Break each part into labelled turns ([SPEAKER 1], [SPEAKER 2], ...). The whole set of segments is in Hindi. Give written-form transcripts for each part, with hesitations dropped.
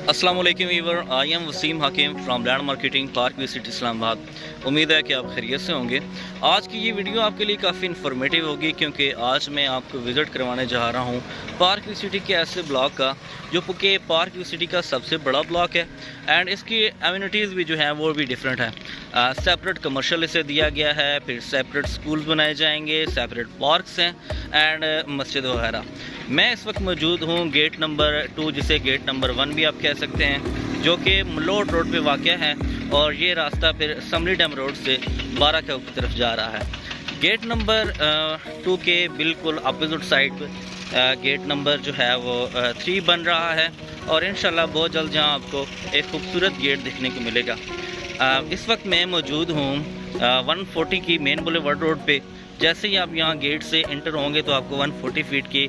[SPEAKER 1] अस्सलाम वालेकुम viewer, I am Waseem Hakeem from land marketing park visit Islamabad. उम्मीद है कि आप खैरियत से होंगे। आज की ये वीडियो आपके लिए काफ़ी इन्फॉर्मेटिव होगी क्योंकि आज मैं आपको विज़िट करवाने जा रहा हूँ पार्क सिटी के ऐसे ब्लॉक का जो कि पार्क सिटी का सबसे बड़ा ब्लॉक है एंड इसकी एमिनिटीज़ भी जो है वो भी डिफरेंट है। सेपरेट कमर्शियल इसे दिया गया है, फिर सेपरेट स्कूल्स बनाए जाएंगे, सेपरेट पार्क्स हैं एंड मस्जिद वगैरह। मैं इस वक्त मौजूद हूँ गेट नंबर 2, जिसे गेट नंबर 1 भी आप कह सकते हैं, जो कि मलोट रोड पे वाक़ है और ये रास्ता फिर समली डैम रोड से बारा की तरफ जा रहा है। गेट नंबर 2 के बिल्कुल अपोजिट साइड गेट नंबर जो है वो 3 बन रहा है और इंशाल्लाह बहुत जल्द जहाँ आपको एक खूबसूरत गेट देखने को मिलेगा। इस वक्त मैं मौजूद हूँ 140 की मेन बुलेवार्ड रोड पे। जैसे ही आप यहाँ गेट से इंटर होंगे तो आपको 140 फीट की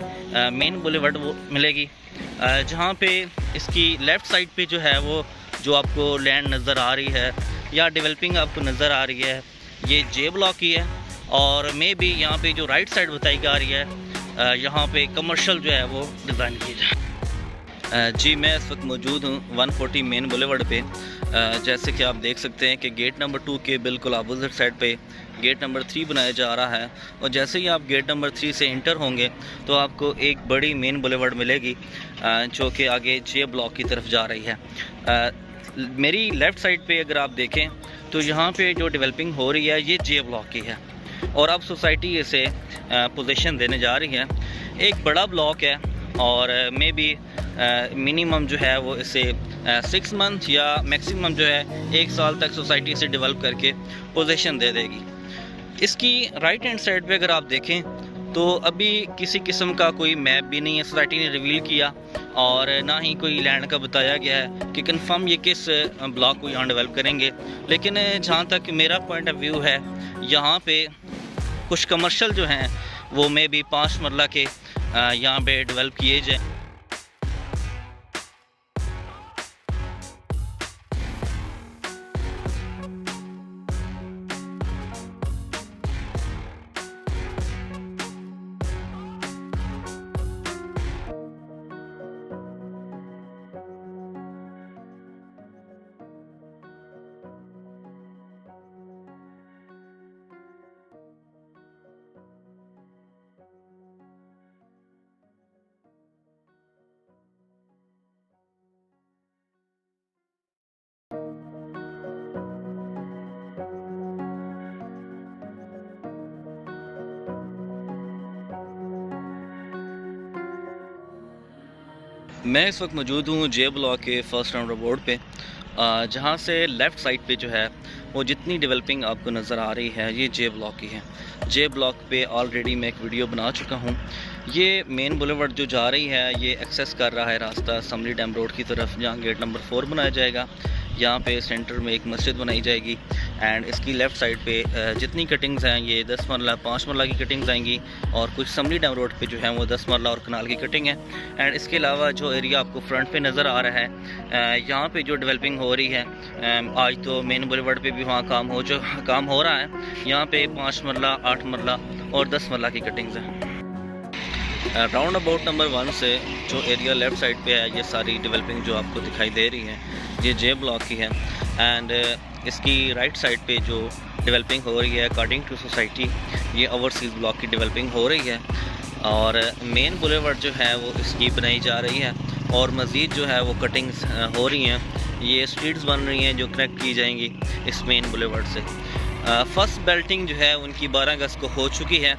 [SPEAKER 1] मेन बुलेवार्ड मिलेगी, जहाँ पे इसकी लेफ़्ट साइड पे जो है वो जो आपको लैंड नज़र आ रही है या डेवलपिंग आपको नज़र आ रही है, ये जे ब्लॉक की है। और मे भी यहाँ पे जो राइट साइड बताई जा रही है यहाँ पे कमर्शियल जो है वो डिज़ाइन की जाए। जी मैं इस वक्त मौजूद हूँ 140 मेन बुलेवार्ड पे। जैसे कि आप देख सकते हैं कि गेट नंबर 2 के बिल्कुल अपोजिट साइड पे गेट नंबर 3 बनाया जा रहा है और जैसे ही आप गेट नंबर 3 से इंटर होंगे तो आपको एक बड़ी मेन बुलेवार्ड मिलेगी जो कि आगे जे ब्लॉक की तरफ जा रही है। मेरी लेफ़्ट साइड पे अगर आप देखें तो यहाँ पे जो डेवलपिंग हो रही है ये जे ब्लॉक की है और अब सोसाइटी इसे पोजीशन देने जा रही है। एक बड़ा ब्लॉक है और मे बी मिनिमम जो है वो इसे 6 मंथ या मैक्सिमम जो है 1 साल तक सोसाइटी से डेवलप करके पोजीशन दे देगी। इसकी राइट हैंड साइड पे अगर आप देखें तो अभी किसी किस्म का कोई मैप भी नहीं है, सोसाइटी ने रिवील किया और ना ही कोई लैंड का बताया गया है कि कंफर्म ये किस ब्लॉक को यहाँ डेवलप करेंगे। लेकिन जहाँ तक मेरा पॉइंट ऑफ व्यू है यहाँ पे कुछ कमर्शियल जो हैं वो मे भी 5 मरला के यहाँ पे डेवलप किए जाए। मैं इस वक्त मौजूद हूँ जे ब्लॉक के फर्स्ट राउंड बोर्ड पे, जहाँ से लेफ़्ट साइड पे जो है वो जितनी डेवलपिंग आपको नज़र आ रही है ये जे ब्लॉक की है। जे ब्लॉक पे ऑलरेडी मैं एक वीडियो बना चुका हूँ। ये मेन बुलेवार्ड जो जा रही है ये एक्सेस कर रहा है रास्ता समली डैम रोड की तरफ, जहाँ गेट नंबर 4 बनाया जाएगा। यहाँ पे सेंटर में एक मस्जिद बनाई जाएगी एंड इसकी लेफ़्ट साइड पे जितनी कटिंग्स हैं ये 10 मरला 5 मरला की कटिंग्स आएंगी और कुछ समली डैम रोड पे जो है वो 10 मरला और कनाल की कटिंग है। एंड इसके अलावा जो एरिया आपको फ्रंट पे नज़र आ रहा है यहाँ पे जो डेवलपिंग हो रही है, आज तो मेन बुलेवार्ड पे भी वहाँ काम हो रहा है। यहाँ पे 5 मरला 8 मरला और 10 मरला की कटिंग्स हैं। राउंड अबाउट नंबर 1 से जो एरिया लेफ़्ट साइड पे है ये सारी डेवलपिंग जो आपको दिखाई दे रही है ये जे ब्लॉक की है एंड इसकी राइट साइड पे जो डेवलपिंग हो रही है अकॉर्डिंग टू सोसाइटी ये ओवरसीज़ ब्लॉक की डेवलपिंग हो रही है और मेन बुलेवार्ड जो है वो इसकी बनाई जा रही है और मज़ीद जो है वो कटिंग्स हो रही हैं। ये स्ट्रीट्स बन रही हैं जो कनेक्ट की जाएंगी इस मेन बुलेवार्ड से। फर्स्ट बेल्टिंग जो है उनकी 12 अगस्त को हो चुकी है।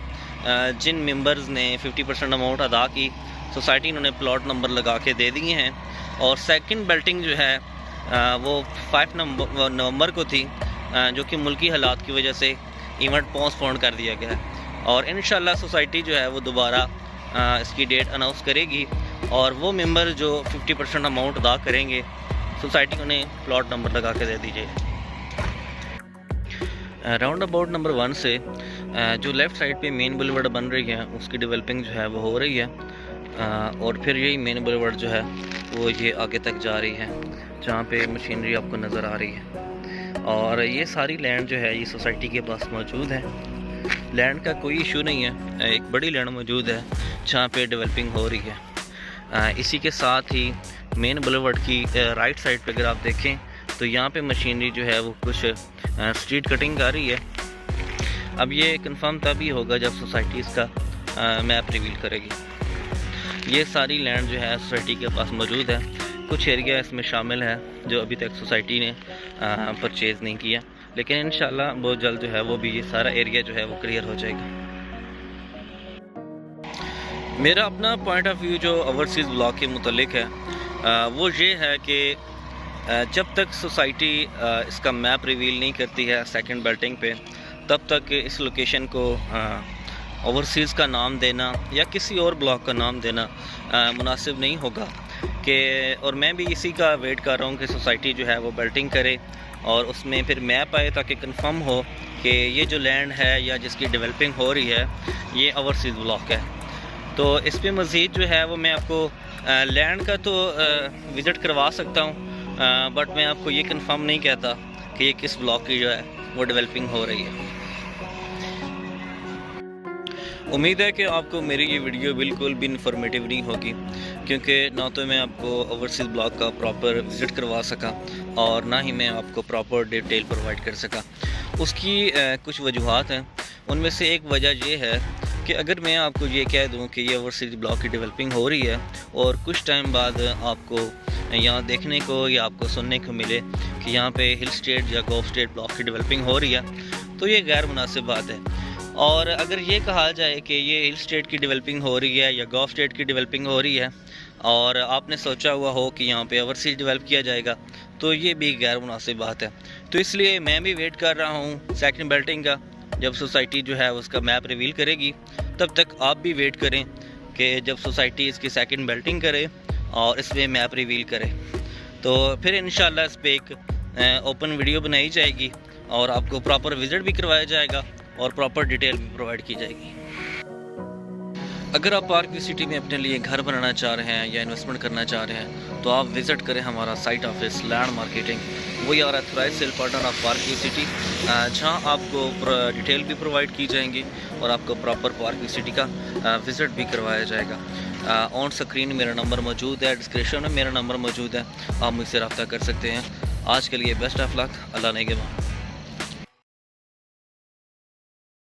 [SPEAKER 1] जिन मेंबर्स ने 50% अमाउंट अदा की सोसाइटी इन्होंने प्लॉट नंबर लगा के दे दिए हैं और सेकंड बेल्टिंग जो है वो 5 नवंबर को थी, जो कि मुल्की हालात की वजह से इवेंट पोस्टपोन कर दिया गया है और इंशाल्लाह सोसाइटी जो है वो दोबारा इसकी डेट अनाउंस करेगी और वो मेंबर जो 50% अमाउंट अदा करेंगे सोसाइटी को उन्हें प्लॉट नंबर लगा के दे दीजिए। राउंड अबाउट नंबर 1 से जो लेफ़्ट साइड पे मेन बुलेवार्ड बन रही है उसकी डेवलपिंग जो है वो हो रही है और फिर यही मेन बुलेवार्ड जो है वो ये आगे तक जा रही है जहाँ पे मशीनरी आपको नज़र आ रही है और ये सारी लैंड जो है ये सोसाइटी के पास मौजूद है। लैंड का कोई इशू नहीं है, एक बड़ी लैंड मौजूद है जहाँ पे डेवलपिंग हो रही है। इसी के साथ ही मेन बुलेवर्ड की राइट साइड पे अगर आप देखें तो यहाँ पे मशीनरी जो है वो कुछ स्ट्रीट कटिंग कर रही है। अब ये कंफर्म तभी होगा जब सोसाइटी इसका मैप रिवील करेगी। ये सारी लैंड जो है सोसाइटी के पास मौजूद है। कुछ एरिया इसमें शामिल है जो अभी तक सोसाइटी ने परचेज़ नहीं किया, लेकिन इंशाल्लाह बहुत जल्द जो है वो भी ये सारा एरिया जो है वो क्लियर हो जाएगा। मेरा अपना पॉइंट ऑफ व्यू जो ओवरसीज़ ब्लॉक के मुतल्लिक है वो ये है कि जब तक सोसाइटी इसका मैप रिवील नहीं करती है सेकंड बेल्टिंग पे, तब तक इस लोकेशन को ओवरसीज़ का नाम देना या किसी और ब्लॉक का नाम देना मुनासिब नहीं होगा। कि और मैं भी इसी का वेट कर रहा हूँ कि सोसाइटी जो है वो बेल्टिंग करे और उसमें फिर मैप आए ताकि कंफर्म हो कि ये जो लैंड है या जिसकी डेवलपिंग हो रही है ये ओवरसीज़ ब्लॉक है। तो इस पे मज़ीद जो है वो मैं आपको लैंड का तो विज़िट करवा सकता हूँ, बट मैं आपको ये कंफर्म नहीं कहता कि ये किस ब्लॉक की जो है वो डेवलपिंग हो रही है। उम्मीद है कि आपको मेरी ये वीडियो बिल्कुल भी इन्फॉर्मेटिव नहीं होगी, क्योंकि ना तो मैं आपको ओवरसीज़ ब्लॉक का प्रॉपर विज़िट करवा सका और ना ही मैं आपको प्रॉपर डिटेल प्रोवाइड कर सका। उसकी कुछ वजूहात हैं। उनमें से एक वजह ये है कि अगर मैं आपको ये कह दूं कि ये ओवरसीज़ ब्लॉक की डेवलपिंग हो रही है और कुछ टाइम बाद आपको यहाँ देखने को या आपको सुनने को मिले कि यहाँ पे हिल स्टेट या गोल्फ स्टेट ब्लॉक की डेवलपिंग हो रही है, तो ये गैर मुनासिब बात है। और अगर ये कहा जाए कि ये हिल स्टेट की डेवलपिंग हो रही है या गोल्फ स्टेट की डेवलपिंग हो रही है और आपने सोचा हुआ हो कि यहाँ पे ओवरसीज़ डेवलप किया जाएगा, तो ये भी गैर मुनासिब बात है। तो इसलिए मैं भी वेट कर रहा हूँ सेकंड बेल्टिंग का। जब सोसाइटी जो है उसका मैप रिवील करेगी तब तक आप भी वेट करें कि जब सोसाइटी इसकी सेकंड बेल्टिंग करे और इसमें मैप रिवील करे, तो फिर इंशाल्लाह इस पर एक ओपन वीडियो बनाई जाएगी और आपको प्रॉपर विज़िट भी करवाया जाएगा और प्रॉपर डिटेल भी प्रोवाइड की जाएगी। अगर आप पार्क व्यू सिटी में अपने लिए घर बनाना चाह रहे हैं या इन्वेस्टमेंट करना चाह रहे हैं तो आप विज़िट करें हमारा site office land marketing. We are authorized sale partner of park view city, जहां आपको डिटेल भी प्रोवाइड की जाएंगी और आपको प्रॉपर पार्क व्यू सिटी का विज़िट भी करवाया जाएगा। ऑन स्क्रीन मेरा नंबर मौजूद है, डिस्क्रिप्शन में मेरा नंबर मौजूद है, आप मुझसे रब्ता कर सकते हैं। आज के लिए बेस्ट ऑफ लक। अल्लाह नेगहबान।